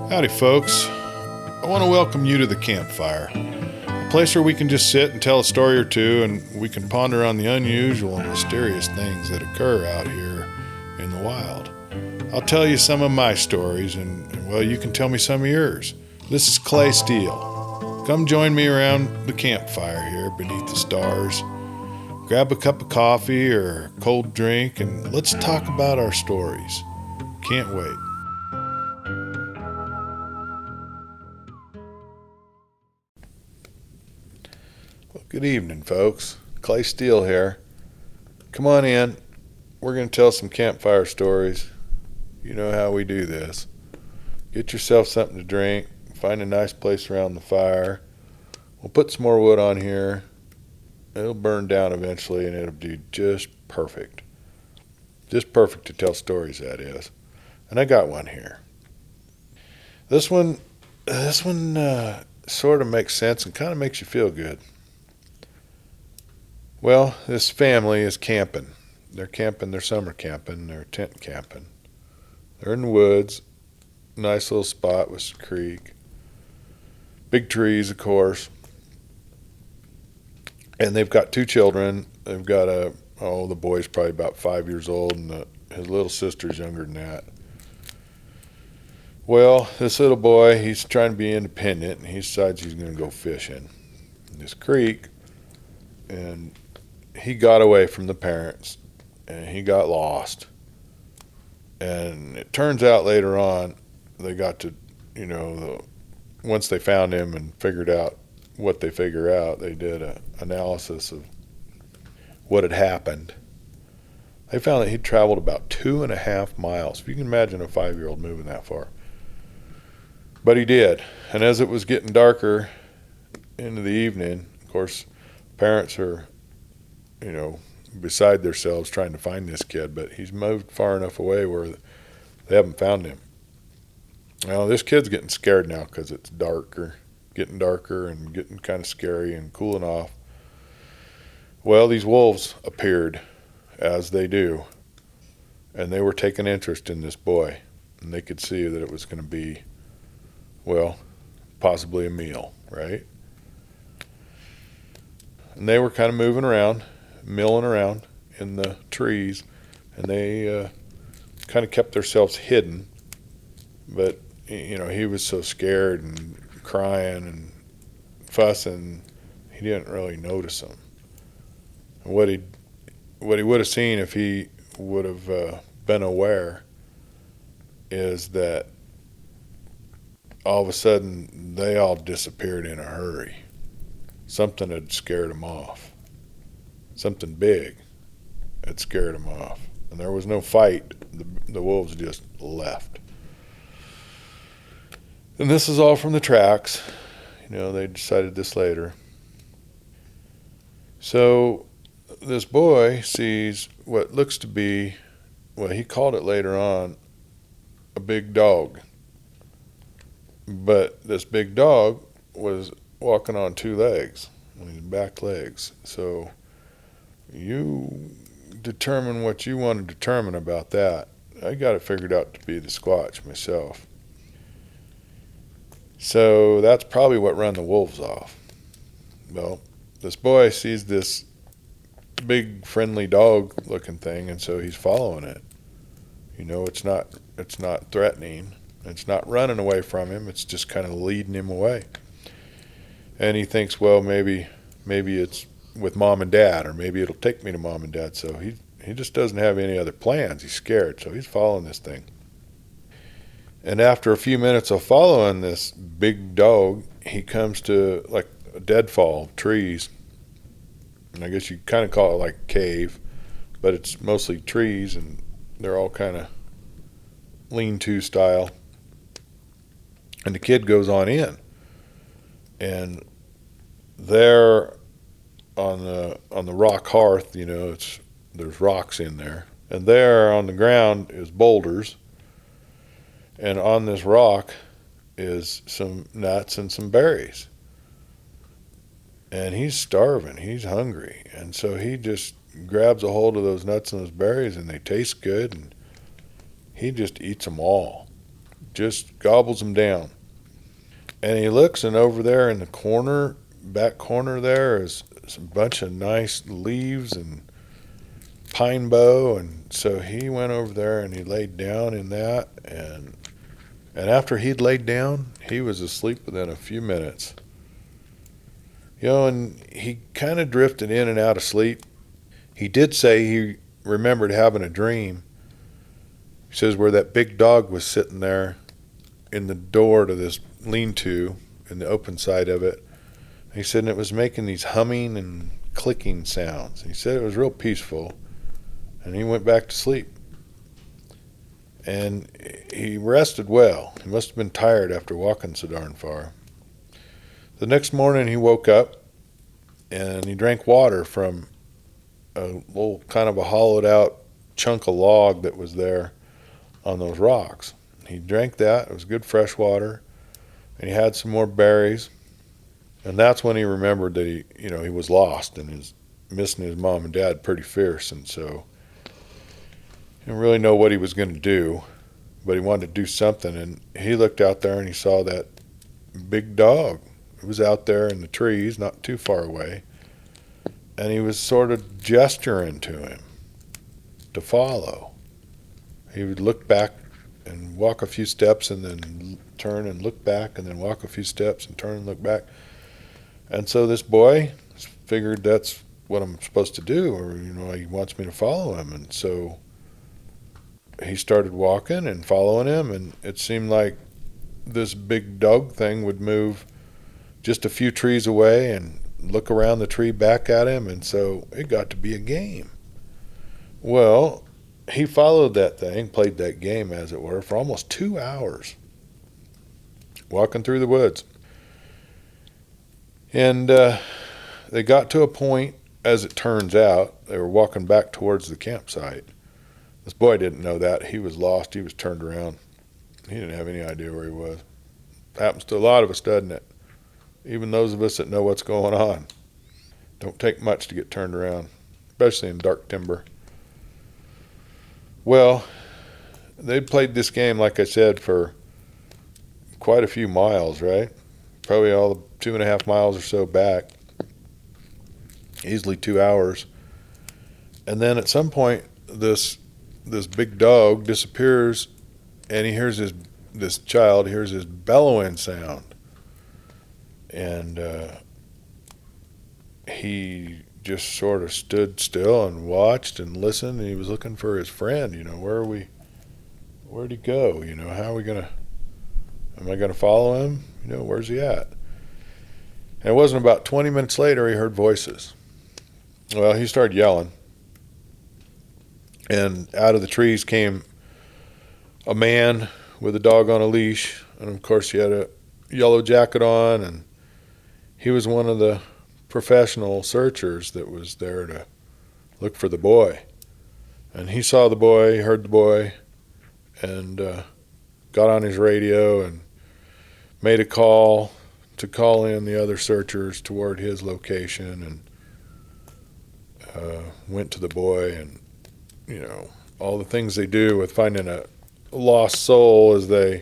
Howdy, folks. I want to welcome you to the campfire, a place where we can just sit and tell a story or two, and we can ponder on the unusual and mysterious things that occur out here in the wild. I'll tell you some of my stories, and well, you can tell me some of yours. This is Clay Steele. Come join me around the campfire here beneath the stars. Grab a cup of coffee or a cold drink, and let's talk about our stories. Can't wait. Well, good evening, folks. Clay Steele here. Come on in. We're going to tell some campfire stories. You know how we do this. Get yourself something to drink. Find a nice place around the fire. We'll put some more wood on here. It'll burn down eventually, and it'll be just perfect. Just perfect to tell stories, that is. And I got one here. This one sort of makes sense and kind of makes you feel good. Well, this family is camping. They're summer camping, they're tent camping. They're in the woods, nice little spot with some creek. Big trees, of course. And they've got two children. They've got the boy's probably about 5 years old, and his little sister's younger than that. Well, this little boy, he's trying to be independent, and he decides he's going to go fishing in this creek. And he got away from the parents, and he got lost. And it turns out later on, they got to, once they found him and figured out what they figure out, they did an analysis of what had happened. They found that he'd traveled about 2.5 miles. If you can imagine a 5-year-old moving that far. But he did. And as it was getting darker into the evening, of course, parents are, beside themselves trying to find this kid, but he's moved far enough away where they haven't found him. Now, this kid's getting scared now because it's getting darker and getting kind of scary and cooling off. Well, these wolves appeared, as they do, and they were taking interest in this boy, and they could see that it was going to be, possibly a meal, right? And they were kind of moving around, milling around in the trees, and they kind of kept themselves hidden. But, he was so scared and crying and fussing, he didn't really notice them. And what he would have seen if he would have been aware is that all of a sudden they all disappeared in a hurry. Something had scared them off. Something big had scared them off. And there was no fight. The wolves just left. And this is all from the tracks. They decided this later. So this boy sees what looks to be, he called it later on, a big dog. But this big dog was walking on 2 legs, on his back legs. So you determine what you want to determine about that. I got it figured out to be the Squatch myself. So that's probably what run the wolves off. Well, this boy sees this big friendly dog looking thing, and so he's following it. It's not threatening. It's not running away from him. It's just kind of leading him away. And he thinks, maybe it's with mom and dad, or maybe it'll take me to mom and dad. So he just doesn't have any other plans. He's scared, so he's following this thing. And after a few minutes of following this big dog, he comes to like a deadfall of trees. And I guess you kind of call it like a cave, but it's mostly trees, and they're all kind of lean-to style. And the kid goes on in. And there on the rock hearth, there's rocks in there. And there on the ground is boulders. And on this rock is some nuts and some berries. And he's starving. He's hungry. And so he just grabs a hold of those nuts and those berries, and they taste good. And he just eats them all. just gobbles them down. And he looks, and over there in the corner, back corner there, is a bunch of nice leaves and pine bough. And so he went over there and he laid down in that. And after he'd laid down, he was asleep within a few minutes. And he kind of drifted in and out of sleep. He did say he remembered having a dream. He says where that big dog was sitting there in the door to this lean-to in the open side of it. He said and it was making these humming and clicking sounds. He said it was real peaceful, and he went back to sleep. And he rested well. He must have been tired after walking so darn far. The next morning he woke up and he drank water from a little kind of a hollowed out chunk of log that was there on those rocks. He drank that. It was good fresh water. And he had some more berries. And that's when he remembered that he was lost and was missing his mom and dad pretty fierce. And so he didn't really know what he was going to do, but he wanted to do something. And he looked out there and he saw that big dog. It was out there in the trees, not too far away. And he was sort of gesturing to him to follow. He would look back and walk a few steps and then turn and look back and then walk a few steps and turn and look back. And so this boy figured that's what I'm supposed to do, or, he wants me to follow him. And so he started walking and following him, and it seemed like this big dog thing would move just a few trees away and look around the tree back at him, and so it got to be a game. Well, he followed that thing, played that game, as it were, for almost 2 hours, walking through the woods. And they got to a point, as it turns out, they were walking back towards the campsite. This boy didn't know that. He was lost. He was turned around. He didn't have any idea where he was. Happens to a lot of us, doesn't it? Even those of us that know what's going on. Don't take much to get turned around, especially in dark timber. Well, they played this game, like I said, for quite a few miles, right? Probably all the 2.5 miles or so back. Easily 2 hours. And then at some point, this big dog disappears, and he hears this child hears this bellowing sound. And he just sort of stood still and watched and listened, and he was looking for his friend. Where'd he go? How are we am I gonna follow him? Where's he at? And it wasn't about 20 minutes later he heard voices. Well, he started yelling, and out of the trees came a man with a dog on a leash, and of course he had a yellow jacket on, and he was one of the professional searchers that was there to look for the boy. And he saw the boy, heard the boy, and got on his radio and made a call to call in the other searchers toward his location, and went to the boy. And all the things they do with finding a lost soul is they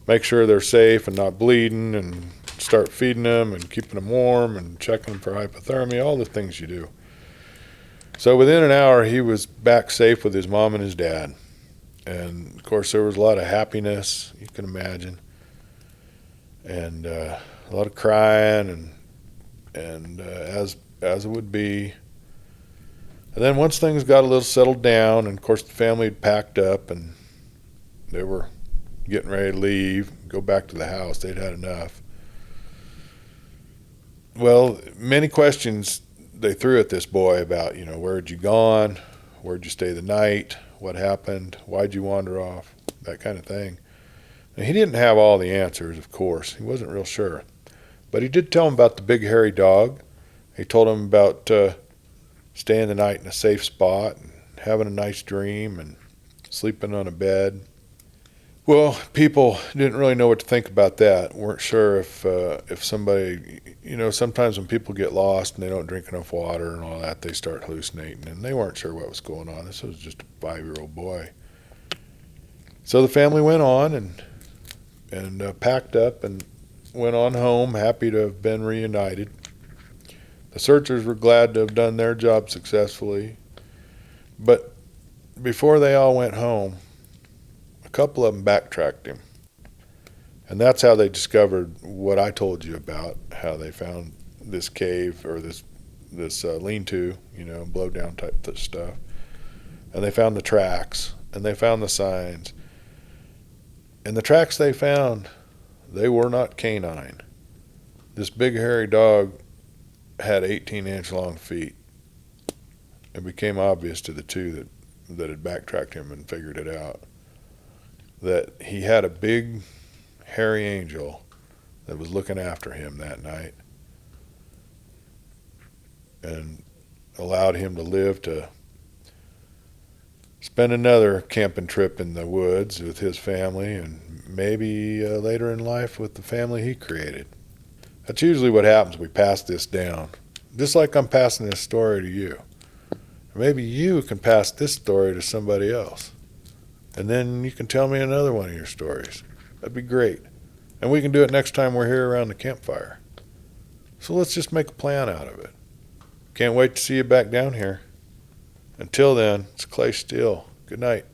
make sure they're safe and not bleeding, and start feeding them and keeping them warm and checking them for hypothermia, all the things you do. So within an hour, he was back safe with his mom and his dad. And of course, there was a lot of happiness, you can imagine, and a lot of crying, and as it would be. And then once things got a little settled down, and of course the family had packed up and they were getting ready to leave, go back to the house. They'd had enough. Well, many questions they threw at this boy about, where had you gone? Where'd you stay the night? What happened? Why'd you wander off? That kind of thing. And he didn't have all the answers, of course. He wasn't real sure. But he did tell him about the big hairy dog. He told him about staying the night in a safe spot and having a nice dream and sleeping on a bed. Well, people didn't really know what to think about that. Weren't sure if somebody, sometimes when people get lost and they don't drink enough water and all that, they start hallucinating, and they weren't sure what was going on. This was just a 5-year-old boy. So the family went on, and and packed up and went on home, happy to have been reunited. The searchers were glad to have done their job successfully, but before they all went home, a couple of them backtracked him. And that's how they discovered what I told you about, how they found this cave or this lean-to, blow down type stuff. And they found the tracks, and they found the signs. And the tracks they found, they were not canine. This big hairy dog had 18-inch long feet. It became obvious to the two that had backtracked him and figured it out, that he had a big hairy angel that was looking after him that night and allowed him to live to spend another camping trip in the woods with his family, and maybe later in life with the family he created. That's usually what happens. We pass this down, just like I'm passing this story to you. Maybe you can pass this story to somebody else, and then you can tell me another one of your stories. That'd be great. And we can do it next time we're here around the campfire. So let's just make a plan out of it. Can't wait to see you back down here. Until then, it's Clay Steele. Good night.